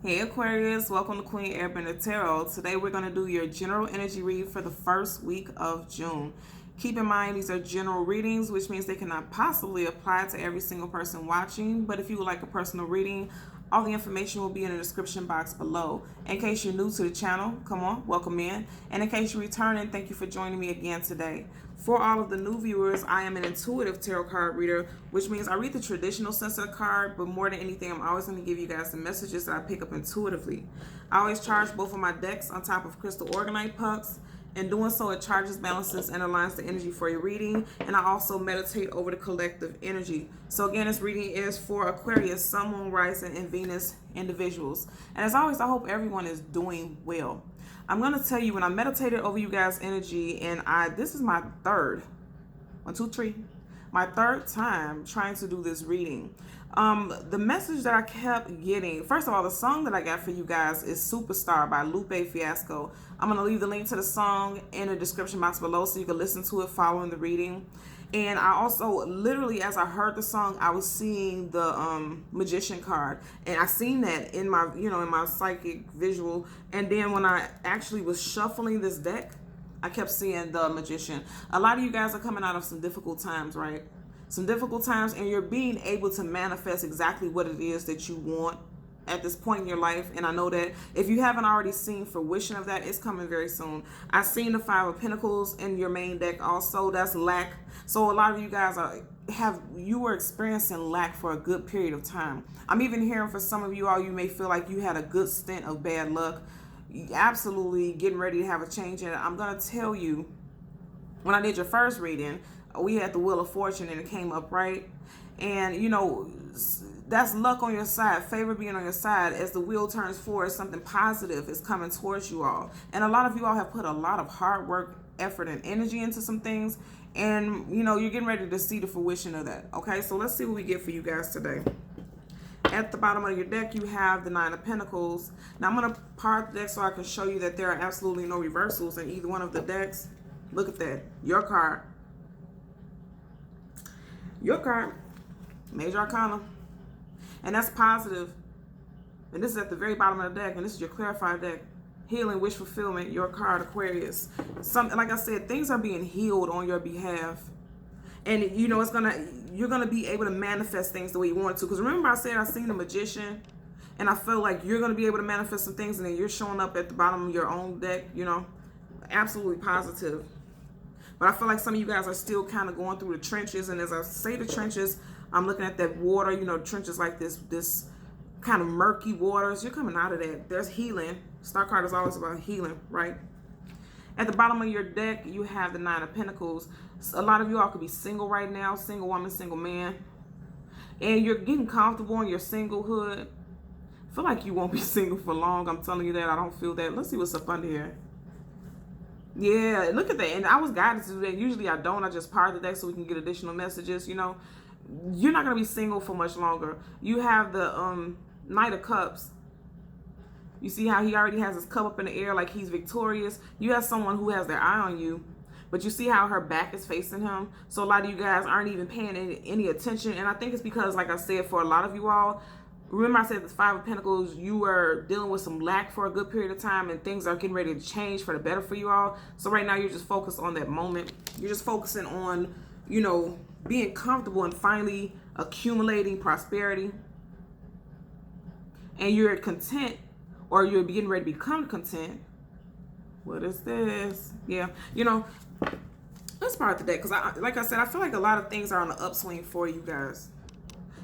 Hey Aquarius, welcome to Queen Airbender Tarot. Today we're going to do your general energy read for the first week of June. Keep in mind these are general readings, which means they cannot possibly apply to every single person watching. But if you would like a personal reading, all the information will be in the description box below. In case you're new to the channel, come on, welcome in. And in case you're returning, thank you for joining me again today. For all of the new viewers, I am an intuitive tarot card reader, which means I read the traditional sense of the card, but more than anything, I'm always going to give you guys the messages that I pick up intuitively. I always charge both of my decks on top of crystal organite pucks. In doing so, it charges, balances, and aligns the energy for your reading. And I also meditate over the collective energy. So again, this reading is for Aquarius, Sun, Moon, Rising, and Venus individuals. And as always, I hope everyone is doing well. I'm going to tell you, when I meditated over you guys' energy, and this is my third time trying to do this reading. The message that I kept getting, first of all, the song that I got for you guys is Superstar by Lupe Fiasco. I'm going to leave the link to the song in the description box below so you can listen to it following the reading. And I also, literally, as I heard the song, I was seeing the magician card, and I seen that in my, in my psychic visual. And then when I actually was shuffling this deck, I kept seeing the magician. A lot of you guys are coming out of some difficult times, right? Some difficult times, and you're being able to manifest exactly what it is that you want at this point in your life. And I know that if you haven't already seen fruition of that, it's coming very soon. I've seen the Five of Pentacles in your main deck also. That's lack. So a lot of you guys were experiencing lack for a good period of time. I'm even hearing for some of you all, you may feel like you had a good stint of bad luck. Absolutely getting ready to have a change. And I'm going to tell you, when I did your first reading, we had the Wheel of Fortune and it came up right. And that's luck on your side, favor being on your side. As the wheel turns forward, something positive is coming towards you all. And a lot of you all have put a lot of hard work, effort, and energy into some things. And, you're getting ready to see the fruition of that. Okay, so let's see what we get for you guys today. At the bottom of your deck, you have the Nine of Pentacles. Now, I'm going to part the deck so I can show you that there are absolutely no reversals in either one of the decks. Look at that. Your card. Your card. Major Arcana. And that's positive. And this is at the very bottom of the deck. And this is your clarified deck. Healing, wish fulfillment, your card, Aquarius. Like I said, things are being healed on your behalf. And you're gonna be able to manifest things the way you want to. Because remember I said I seen the magician, and I felt like you're gonna be able to manifest some things, and then you're showing up at the bottom of your own deck, absolutely positive. But I feel like some of you guys are still kind of going through the trenches. And as I say the trenches, I'm looking at that water, trenches like this kind of murky waters. You're coming out of that. There's healing. Star card is always about healing, right? At the bottom of your deck, you have the Nine of Pentacles. A lot of you all could be single right now, single woman, single man. And you're getting comfortable in your singlehood. I feel like you won't be single for long. I'm telling you that. I don't feel that. Let's see what's up under here. Yeah, look at that. And I was guided to do that. Usually I don't. I just part the deck so we can get additional messages. You're not going to be single for much longer. You have the Knight of Cups. You see how he already has his cup up in the air like he's victorious. You have someone who has their eye on you, but you see how her back is facing him. So a lot of you guys aren't even paying any attention. And I think it's because, like I said, for a lot of you all, remember I said the Five of Pentacles, you were dealing with some lack for a good period of time, and things are getting ready to change for the better for you all. So right now you're just focused on that moment. You're just focusing on, being comfortable and finally accumulating prosperity. And you're content, or you're getting ready to become content. What is this? Yeah, let's part the deck. Because like I said, I feel like a lot of things are on the upswing for you guys.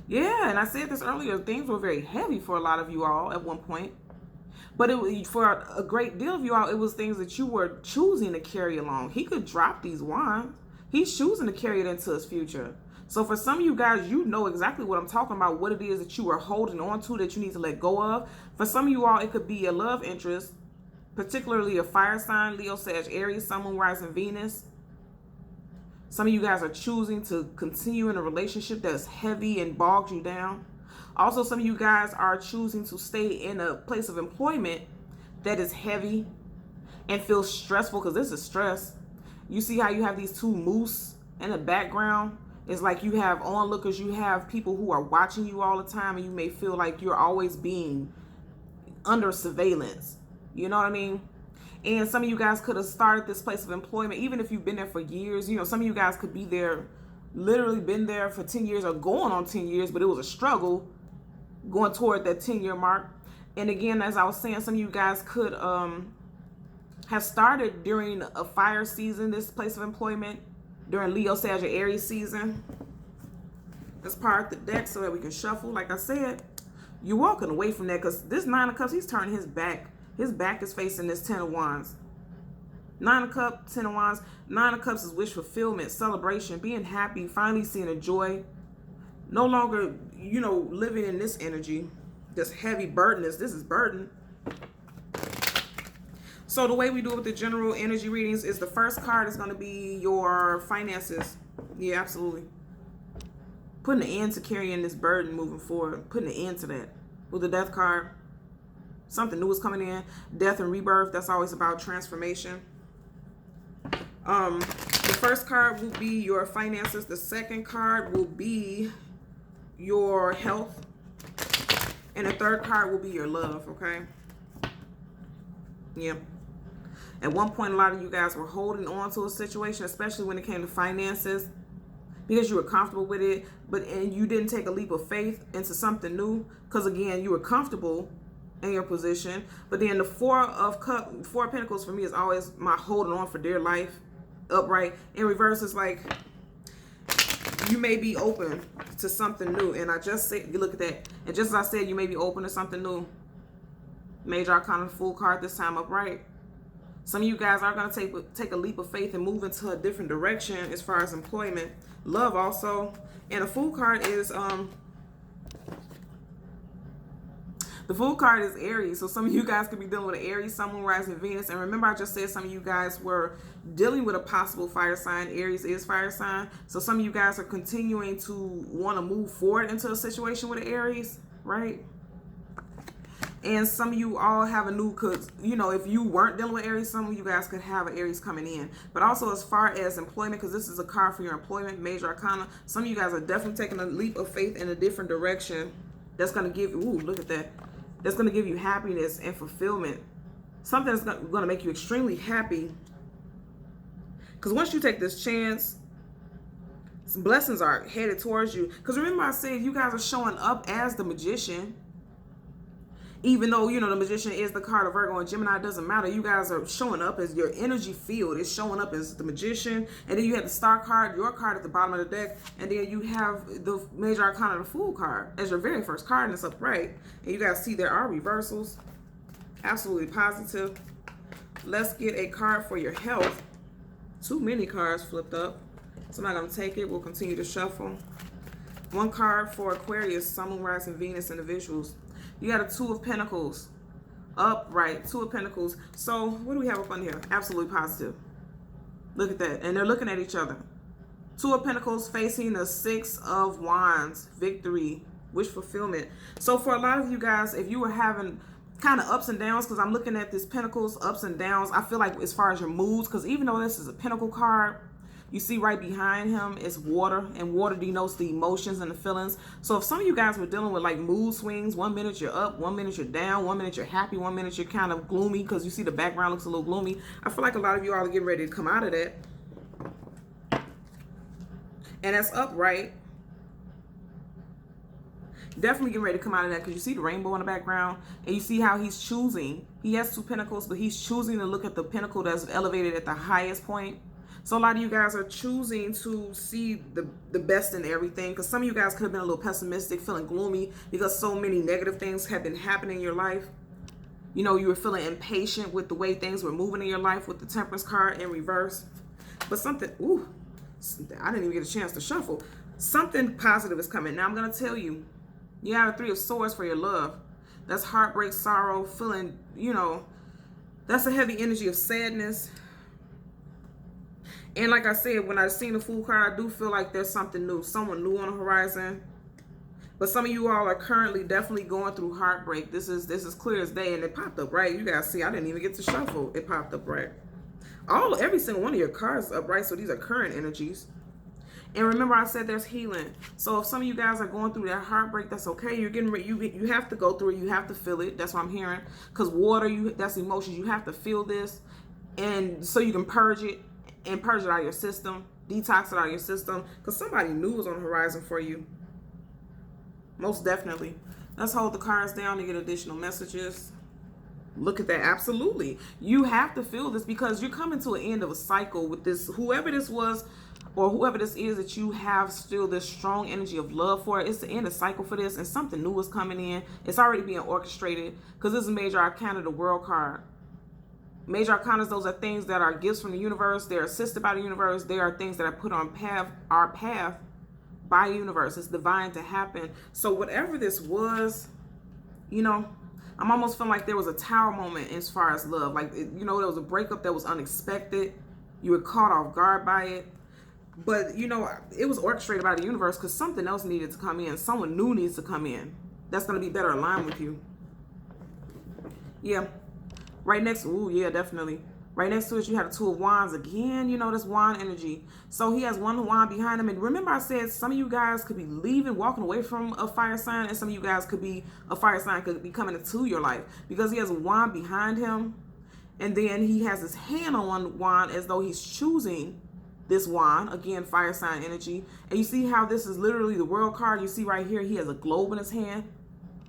Yeah, and I said this earlier, things were very heavy for a lot of you all at one point. But for a great deal of you all, it was things that you were choosing to carry along. He could drop these wands. He's choosing to carry it into his future. So for some of you guys, you know exactly what I'm talking about, what it is that you are holding on to that you need to let go of. For some of you all, it could be a love interest, particularly a fire sign, Leo, Sag, Aries, Sun, Moon, Rising, Venus. Some of you guys are choosing to continue in a relationship that's heavy and bogs you down. Also, some of you guys are choosing to stay in a place of employment that is heavy and feels stressful, because this is stress. You see how you have these two moose in the background? It's like you have onlookers, you have people who are watching you all the time, and you may feel like you're always being under surveillance. You know what I mean? And some of you guys could have started this place of employment, even if you've been there for years. You know, some of you guys could be there, literally been there for 10 years or going on 10 years, but it was a struggle going toward that 10-year mark. And again, as I was saying, some of you guys could have started during a fire season, this place of employment, during Leo, Sag, or Aries season. Let's part the deck so that we can shuffle. Like I said, you're walking away from that because this Nine of Cups, he's turning his back. His back is facing this Ten of Wands. Nine of Cups, Ten of Wands. Nine of Cups is wish fulfillment, celebration, being happy, finally seeing a joy. No longer, you know, living in this energy, this heavy burdenness. This is burden. So the way we do it with the general energy readings is the first card is going to be your finances. Yeah, absolutely. Putting an end to carrying this burden moving forward. Putting an end to that. With the Death card, something new is coming in. Death and rebirth. That's always about transformation. The first card will be your finances. The second card will be your health. And the third card will be your love, okay? Yeah. At one point, a lot of you guys were holding on to a situation, especially when it came to finances, because you were comfortable with it, and you didn't take a leap of faith into something new, because again, you were comfortable in your position. But then the Four of Pentacles for me is always my holding on for dear life. Upright. In reverse, it's like you may be open to something new. And I just said, look at that. And just as I said, you may be open to something new. Major Arcana Fool card this time upright. Some of you guys are going to take a leap of faith and move into a different direction as far as employment. Love also. And the Fool card is, the Fool card is Aries. So some of you guys could be dealing with an Aries, Sun, Moon, Rising, Venus. And remember I just said some of you guys were dealing with a possible fire sign. Aries is fire sign. So some of you guys are continuing to want to move forward into a situation with an Aries, right? And some of you all have a new, because, you know, if you weren't dealing with Aries, some of you guys could have an Aries coming in. But also as far as employment, because this is a card for your employment, Major Arcana, some of you guys are definitely taking a leap of faith in a different direction. That's going to give you, ooh, look at that. That's going to give you happiness and fulfillment. Something that's going to make you extremely happy. Because once you take this chance, some blessings are headed towards you. Because remember I said you guys are showing up as the Magician. Even though, you know, the Magician is the card of Virgo and Gemini, it doesn't matter. You guys are showing up as your energy field. It's showing up as the Magician. And then you have the Star card, your card at the bottom of the deck. And then you have the Major Arcana, the Fool card, as your very first card, and it's upright. And you guys see there are reversals. Absolutely positive. Let's get a card for your health. Too many cards flipped up. So I'm not going to take it. We'll continue to shuffle. One card for Aquarius, Sun, Moon, Rising, Venus, individuals. You got a Two of Pentacles. Upright. Two of Pentacles. So, what do we have up on here? Absolutely positive. Look at that. And they're looking at each other. Two of Pentacles facing the Six of Wands. Victory. Wish fulfillment. So, for a lot of you guys, if you were having kind of ups and downs, because I'm looking at this Pentacles, ups and downs, I feel like as far as your moods, because even though this is a Pentacle card, you see right behind him is water, and water denotes the emotions and the feelings. So if some of you guys were dealing with like mood swings, 1 minute you're up, 1 minute you're down, 1 minute you're happy, 1 minute you're kind of gloomy because you see the background looks a little gloomy. I feel like a lot of you all are getting ready to come out of that. And that's upright. Definitely getting ready to come out of that because you see the rainbow in the background and you see how he's choosing. He has 2 pentacles, but he's choosing to look at the pentacle that's elevated at the highest point. So a lot of you guys are choosing to see the best in everything, because some of you guys could have been a little pessimistic, feeling gloomy because so many negative things have been happening in your life. You know, you were feeling impatient with the way things were moving in your life with the Temperance card in reverse. But something, ooh, I didn't even get a chance to shuffle. Something positive is coming. Now I'm going to tell you, you have a 3 of Swords for your love. That's heartbreak, sorrow, feeling, you know, that's a heavy energy of sadness. And like I said, when I seen the Fool card, I do feel like there's something new, someone new on the horizon. But some of you all are currently definitely going through heartbreak. This is clear as day, and it popped up right. You guys see, I didn't even get to shuffle. It popped up right. Every single one of your cards up right. So these are current energies. And remember, I said there's healing. So if some of you guys are going through that heartbreak, that's okay. You're getting you have to go through it. You have to feel it. That's what I'm hearing. Because water, that's emotions. You have to feel this, and so you can purge it and purge it out of your system, detox it out of your system. Because somebody new was on the horizon for you. Most definitely. Let's hold the cards down to get additional messages. Look at that. Absolutely. You have to feel this because you're coming to an end of a cycle with this, whoever this was or whoever this is that you have still this strong energy of love for. It's the end of cycle for this, and something new is coming in. It's already being orchestrated because this is Major Arcana, the World card. Major Arcanas, those are things that are gifts from the universe. They're assisted by the universe. They are things that are put on our path by the universe. It's divine to happen. So whatever this was, you know, I'm almost feeling like there was a tower moment as far as love. Like, you know, there was a breakup that was unexpected. You were caught off guard by it. But, you know, it was orchestrated by the universe because something else needed to come in. Someone new needs to come in. That's going to be better aligned with you. Yeah. Right next, ooh, yeah, definitely. Right next to it, you have the Two of Wands. Again, you know, this wand energy. So he has one wand behind him. And remember I said some of you guys could be leaving, walking away from a fire sign. And some of you guys could be, a fire sign could be coming into your life. Because he has a wand behind him. And then he has his hand on one wand as though he's choosing this wand. Again, fire sign energy. And you see how this is literally the world card. You see right here, he has a globe in his hand.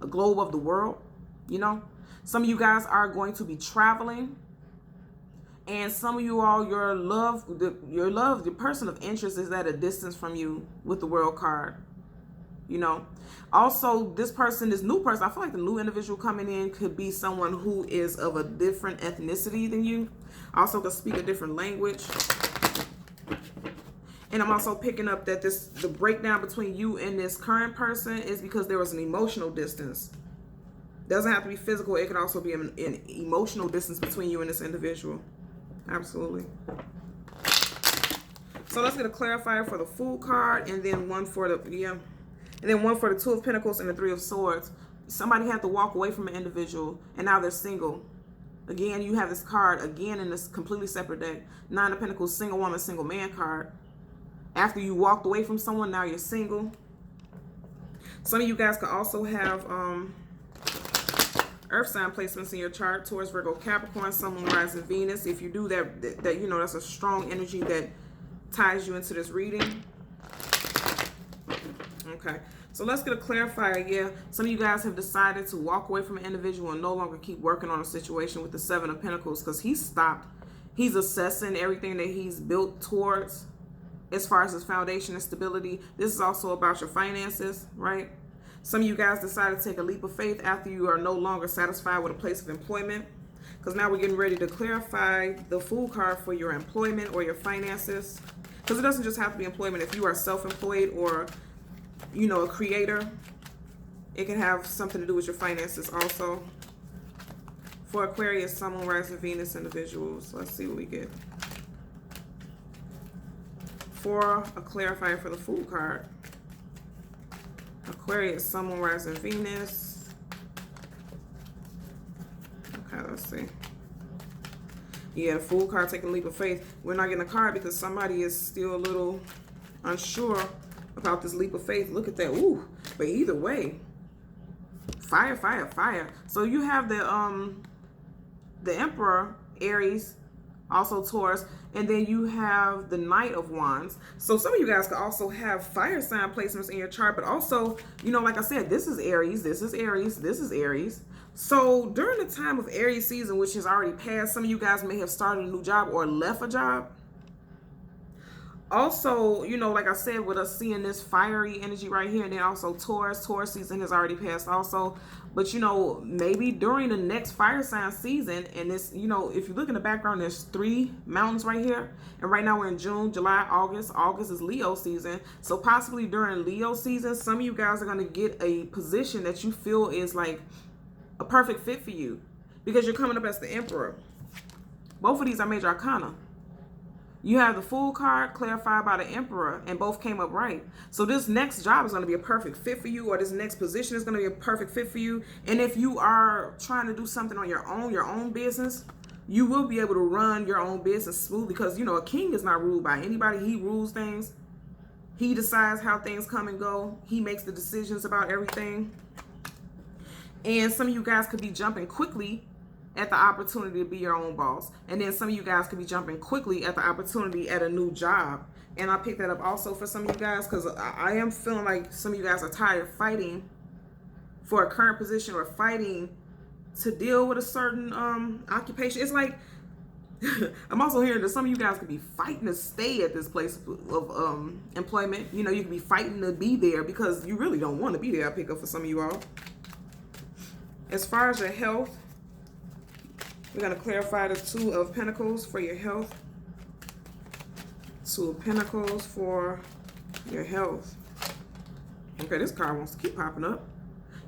A globe of the world, you know. Some of you guys are going to be traveling. And some of you all, your person of interest is at a distance from you with the world card, you know. Also, this new person, I feel like the new individual coming in could be someone who is of a different ethnicity than you. Also could speak a different language. And I'm also picking up that the breakdown between you and this current person is because there was an emotional distance. Doesn't have to be physical. It can also be an emotional distance between you and this individual. Absolutely. So let's get a clarifier for the Fool card, and then one for the Two of Pentacles and the Three of Swords. Somebody had to walk away from an individual, and now they're single. Again, you have this card again in this completely separate deck. Nine of Pentacles, single woman, single man card. After you walked away from someone, now you're single. Some of you guys can also have Earth sign placements in your chart: Taurus, Virgo, Capricorn, Sun, Moon, Rising, Venus. If you do that, you know, that's a strong energy that ties you into this reading. Okay, so let's get a clarifier. Yeah, some of you guys have decided to walk away from an individual and no longer keep working on a situation with the Seven of Pentacles because he's stopped. He's assessing everything that he's built towards as far as his foundation and stability. This is also about your finances, right? Some of you guys decided to take a leap of faith after you are no longer satisfied with a place of employment. Because now we're getting ready to clarify the Fool card for your employment or your finances. Because it doesn't just have to be employment. If you are self-employed or, you know, a creator, it can have something to do with your finances also. For Aquarius, Sun, Moon, Rising, Venus individuals. Let's see what we get. For a clarifier for the Fool card. Aquarius, Sun, Moon, Rising, Venus. Okay, let's see. Yeah, the Fool card, taking a leap of faith. We're not getting a card because somebody is still a little unsure about this leap of faith. Look at that. Ooh, but either way, fire, fire, fire. So you have the Emperor, Aries, also Taurus, and then you have the Knight of Wands. So some of you guys could also have fire sign placements in your chart, but also, you know, like I said, this is Aries, this is Aries, this is Aries. So during the time of Aries season, which has already passed, some of you guys may have started a new job or left a job. Also, you know, like I said, with us seeing this fiery energy right here, and then also Taurus season has already passed also. But, you know, maybe during the next fire sign season, and this, you know, if you look in the background, there's 3 mountains right here. And right now we're in June, July, August. August is Leo season. So possibly during Leo season, some of you guys are going to get a position that you feel is like a perfect fit for you because you're coming up as the Emperor. Both of these are major arcana. You have the Fool card clarified by the Emperor, and both came up right. So this next job is going to be a perfect fit for you, or this next position is going to be a perfect fit for you. And if you are trying to do something on your own business, you will be able to run your own business smoothly because, you know, a king is not ruled by anybody. He rules things. He decides how things come and go. He makes the decisions about everything. And some of you guys could be jumping quickly at the opportunity to be your own boss. And then some of you guys could be jumping quickly at the opportunity at a new job. And I picked that up also for some of you guys, because I am feeling like some of you guys are tired of fighting for a current position or fighting to deal with a certain occupation. It's like, I'm also hearing that some of you guys could be fighting to stay at this place of employment. You know, you could be fighting to be there because you really don't want to be there. I pick up for some of you all. As far as your health, we're going to clarify the Two of Pentacles for your health. Two of Pentacles for your health. Okay, this card wants to keep popping up.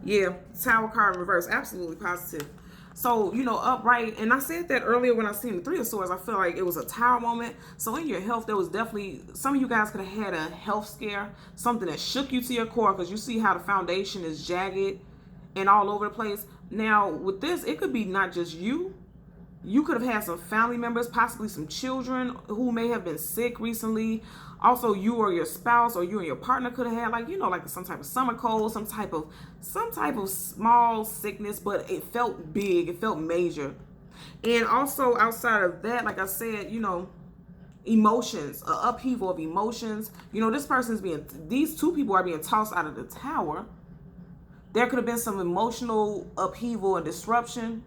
Yeah, Tower card in reverse. Absolutely positive. So, you know, upright. And I said that earlier when I seen the Three of Swords. I feel like it was a Tower moment. So in your health, there was definitely, some of you guys could have had a health scare. Something that shook you to your core, because you see how the foundation is jagged and all over the place. Now, with this, it could be not just you. You could have had some family members, possibly some children who may have been sick recently. Also, you or your spouse or you and your partner could have had, like, you know, like some type of summer cold, some type of small sickness, but it felt big, it felt major. And also outside of that, like I said, you know, emotions, an upheaval of emotions. You know, these two people are being tossed out of the tower. There could have been some emotional upheaval and disruption.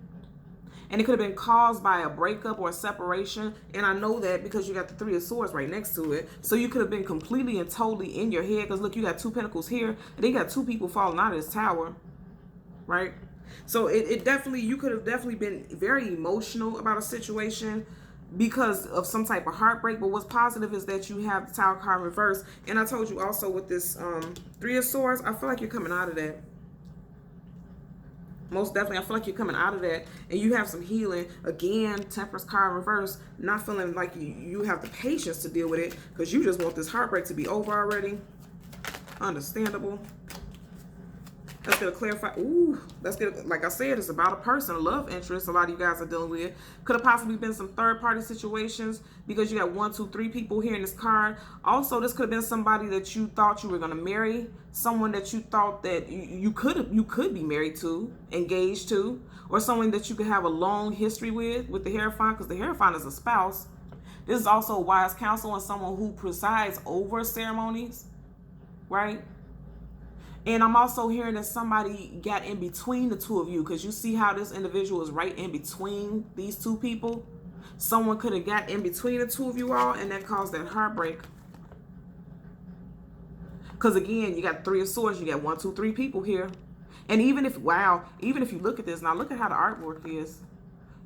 And it could have been caused by a breakup or a separation. And I know that because you got the Three of Swords right next to it. So you could have been completely and totally in your head. Because look, you got two pentacles here. And then you got two people falling out of this tower. Right? So you could have definitely been very emotional about a situation because of some type of heartbreak. But what's positive is that you have the Tower card in reverse. And I told you also with this Three of Swords, I feel like you're coming out of that. Most definitely, I feel like you're coming out of that and you have some healing. Again, Temperance card in reverse, not feeling like you have the patience to deal with it because you just want this heartbreak to be over already. Understandable. Let's get a clarify. Ooh, let's get, like I said, it's about a person, a love interest a lot of you guys are dealing with. Could have possibly been some third-party situations because you got 1, 2, 3 people here in this card. Also, this could have been somebody that you thought you were going to marry, someone that you thought that you could be married to, engaged to, or someone that you could have a long history with the Hierophant, because the Hierophant is a spouse. This is also a wise counsel and someone who presides over ceremonies, right? And I'm also hearing that somebody got in between the two of you, because you see how this individual is right in between these two people. Someone could have got in between the two of you all, and that caused that heartbreak. Because again, you got Three of Swords, you got 1, 2, 3 people here. And even if you look at this, now look at how the artwork is.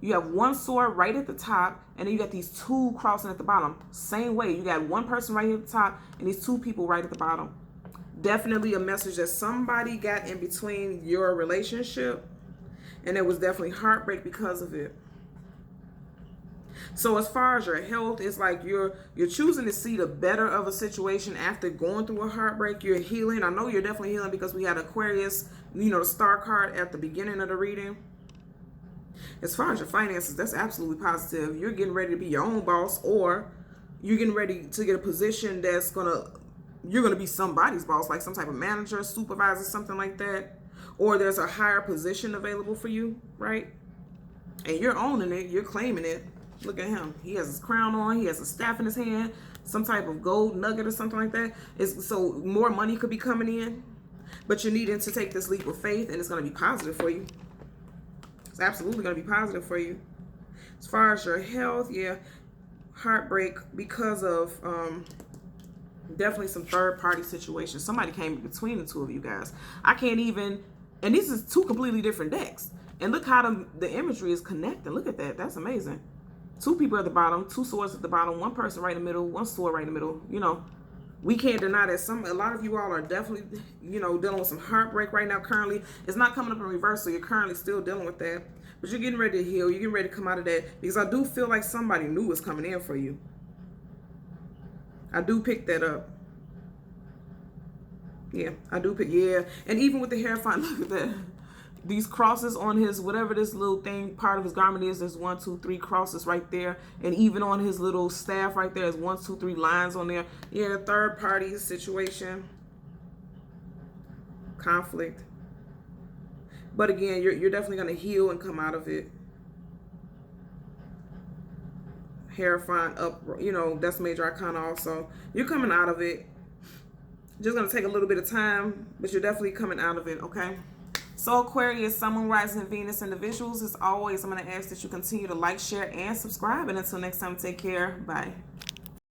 You have one sword right at the top, and then you got these two crossing at the bottom. Same way, you got one person right at the top, and these two people right at the bottom. Definitely a message that somebody got in between your relationship, and it was definitely heartbreak because of it. So as far as your health, it's like you're choosing to see the better of a situation after going through a heartbreak. You're healing. I know you're definitely healing because we had Aquarius, you know, the star card at the beginning of the reading. As far as your finances, that's absolutely positive. You're getting ready to be your own boss, or you're getting ready to get a position that's you're going to be somebody's boss, like some type of manager, supervisor, something like that. Or there's a higher position available for you, right? And you're owning it. You're claiming it. Look at him. He has his crown on. He has a staff in his hand, some type of gold nugget or something like that. So more money could be coming in, but you're needing to take this leap of faith, and it's going to be positive for you. It's absolutely going to be positive for you. As far as your health, yeah, heartbreak because of definitely some third-party situations. Somebody came in between the two of you guys. I can't even, and these is two completely different decks. And look how the imagery is connecting. Look at that. That's amazing. Two people at the bottom, two swords at the bottom, one person right in the middle, one sword right in the middle. You know, we can't deny that a lot of you all are definitely, you know, dealing with some heartbreak right now currently. It's not coming up in reverse, so you're currently still dealing with that. But you're getting ready to heal. You're getting ready to come out of that, because I do feel like somebody new was coming in for you. I do pick that up. Yeah, I do pick, yeah. And even with the Hierophant, look at that. these crosses on his, whatever this little thing, part of his garment is, there's 1, 2, 3 crosses right there. And even on his little staff right there is 1, 2, 3 lines on there. Yeah, third party situation. Conflict. But again, you're definitely going to heal and come out of it. Hierophant up, you know, that's major arcana also. You're coming out of it. Just going to take a little bit of time, but you're definitely coming out of it, okay? So Aquarius, Sun, Moon, Rising, Venus individuals, as always, I'm going to ask that you continue to like, share, and subscribe. And until next time, take care. Bye.